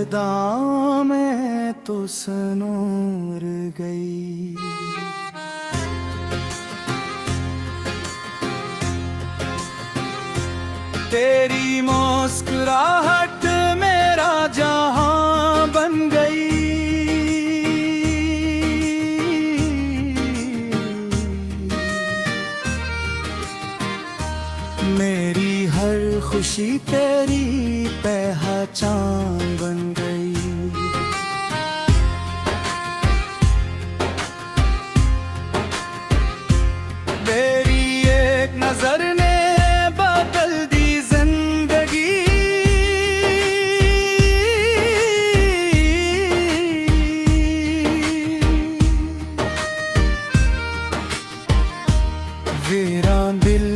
पर्दा में तो सनूर गई। तेरी मुस्कुराहट मेरा जहां बन गई। मेरी हर खुशी तेरी पहचान बन गई। तेरी एक नजर ने बदल दी जिंदगी। वीरान दिल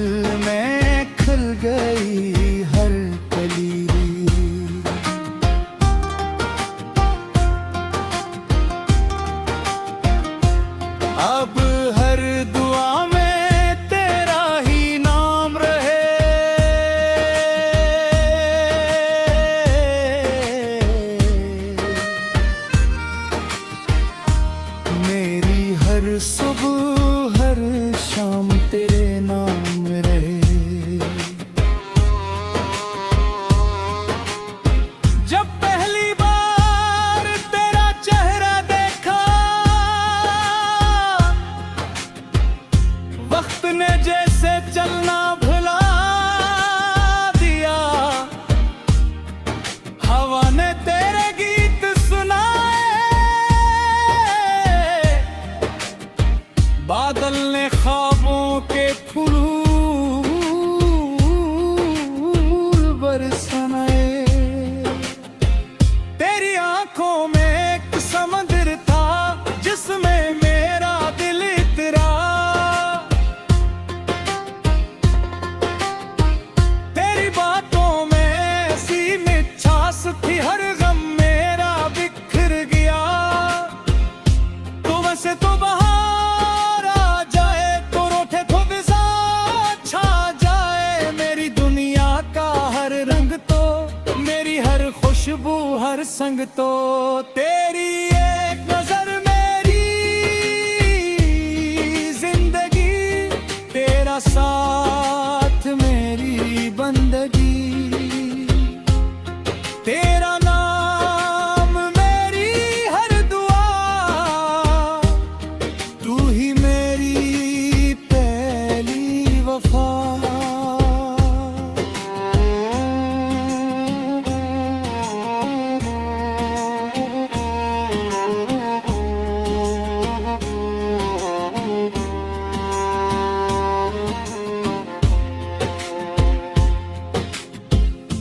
में खिल गई हर कली। अब हर दुआ में तेरा ही नाम रहे। मेरी हर सुबह हर शाम तेरे नाम रहे। जब पहली बार तेरा चेहरा देखा, वक्त ने जैसे चलना भुला दिया। हवा ने तेरे गीत सुनाए, बादल ने ख्वाबों के फूल बरसाए। तेरी आंखों में एक समुद्र था जिसमें मेरा दिल इतरा। तेरी बातों में ऐसी मिठास थी हर गम मेरा बिखर गया। तो वैसे तो बहार आ जाए तो रोठे तो बिजा छा जाए। मेरी दुनिया का हर रंग तो मेरी हर खुशबू हर संग तो तेरी एक नजर मेरी जिंदगी। तेरा साथ मेरी बंदगी। तेरा नाम मेरी हर दुआ। तू ही मेरी पहली वफा।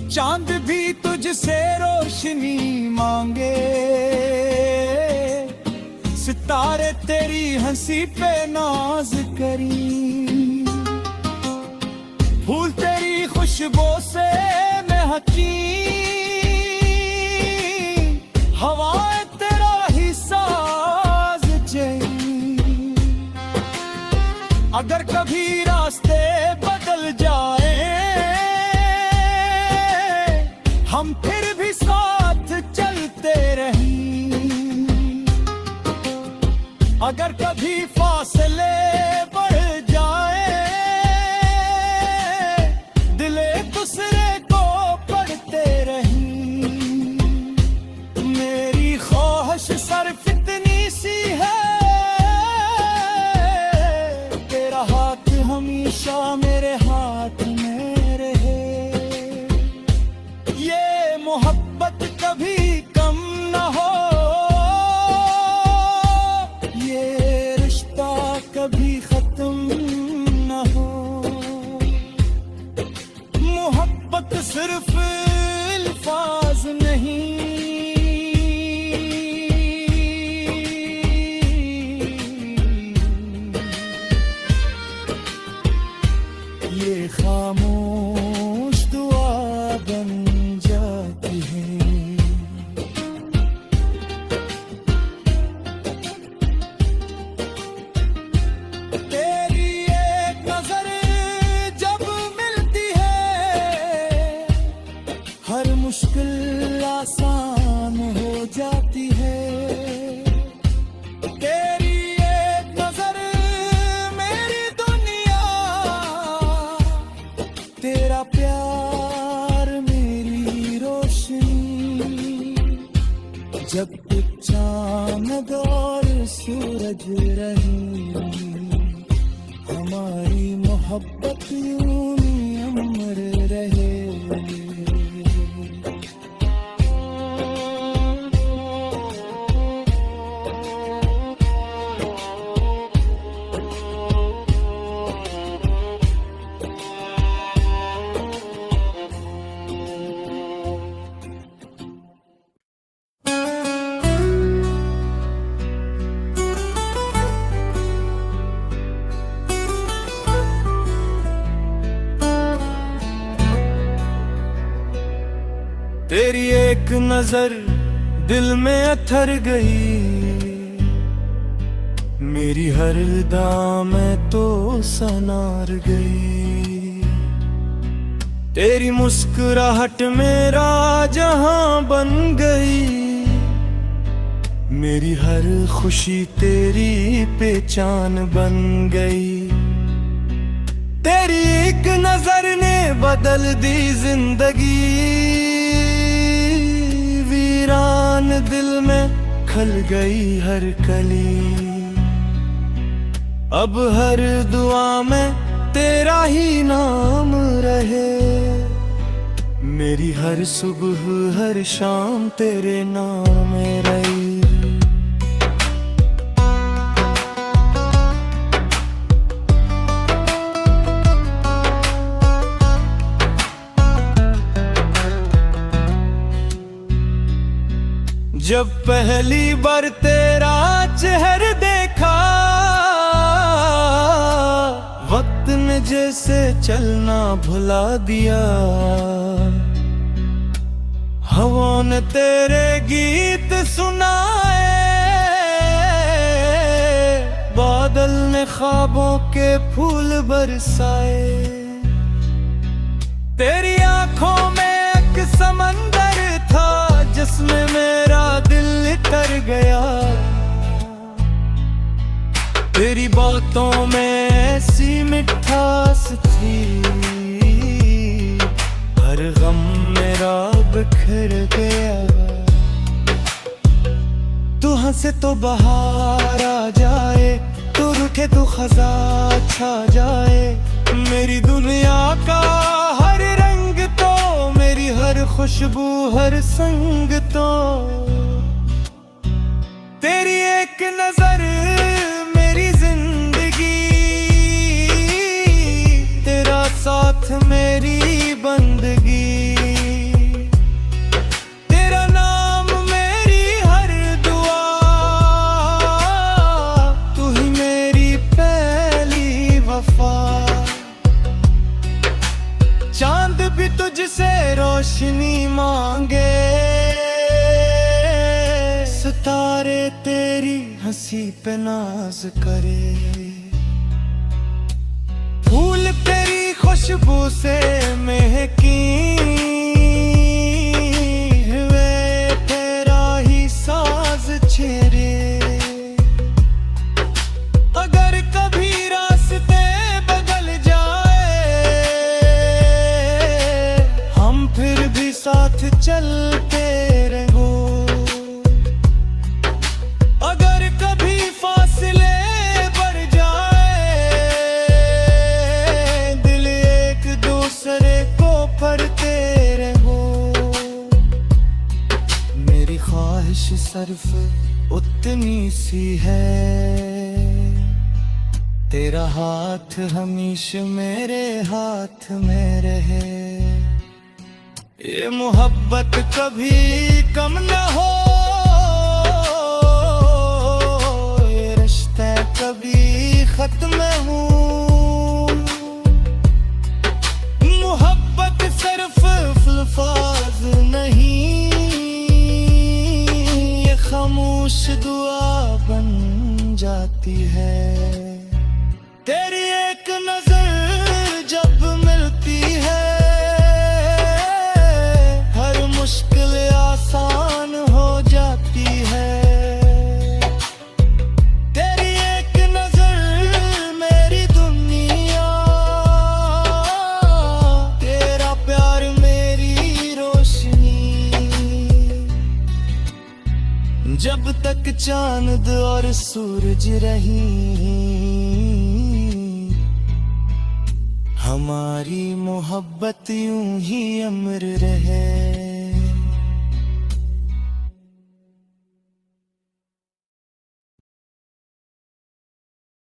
चांद भी तुझसे रोशनी मांगे, सितारे तेरी हंसी पे नाज करी। फूल तेरी खुशबू से महकी, हवाएं तेरा ही साज चली। अगर कभी रास्ते बदल जाए हम फिर भी साथ चलते रहें। अगर कभी फासले बढ़ जाए दिल एक दूसरे को पढ़ते रहें। मेरी ख्वाहिश सिर्फ इतनी सी है, तेरा हाथ हमेशा मेरे हाथ में रहे। ये मोहब्बत कभी कम न हो, ये रिश्ता कभी खत्म न हो। मोहब्बत सिर्फ अल्फाज नहीं, ये खामोश दुआ बन जाती है। यूं ही अमर रहे। तेरी एक नजर दिल में अथर गई, मेरी हर दाम में तो सनार गई। तेरी मुस्कुराहट मेरा जहां बन गई, मेरी हर खुशी तेरी पहचान बन गई। तेरी एक नजर ने बदल दी जिंदगी, वीरान दिल में खल गई हर कली। अब हर दुआ में तेरा ही नाम रहे, मेरी हर सुबह हर शाम तेरे नाम में रही। जब पहली बार तेरा चेहरा देखा, वक्त ने जैसे चलना भुला दिया। हवा ने तेरे गीत सुनाए, बादल ने ख्वाबों के फूल बरसाए। तेरी आंखों में एक समंदर था, जिसमें मेरा दिल तर गया। तेरी बातों में ऐसी मिठास थी, हर गम मेरा बिखर गया। तू हंसे तो बहार आ जाए, तू रुठे तो खजा छा जाए। मेरी दुनिया का हर रंग तो, मेरी हर खुशबू हर संग तो, तेरी एक नजर मेरी जिंदगी, तेरा साथ मेरी बंदगी। तेरा नाम मेरी हर दुआ, तू ही मेरी पहली वफा। चांद भी तुझसे रोशनी मांगे, सितारे तेरी हंसी पे नाज करे। फूल तेरी खुशबू से महकी हुए, तेरा ही साज छेड़े। अगर कभी रास्ते बदल जाए, हम फिर भी साथ चलते रहो। अगर कभी फासले बढ़ जाए, दिल एक दूसरे को पढ़ते रहो। मेरी ख्वाहिश सिर्फ उतनी सी है, तेरा हाथ हमेशा मेरे हाथ में रहे। ये मोहब्बत कभी कम न हो, ये रिश्ते कभी खत्म हो। मोहब्बत सिर्फ अल्फाज नहीं, ये खामोश दुआ बन जाती है। तेरी एक नजर जब मिलती है, हर मुश्किल आसान हो जाती है। तेरी एक नजर मेरी दुनिया, तेरा प्यार मेरी रोशनी। जब तक चांद और सूरज रही, हमारी मोहब्बत यूं ही अमर रहे।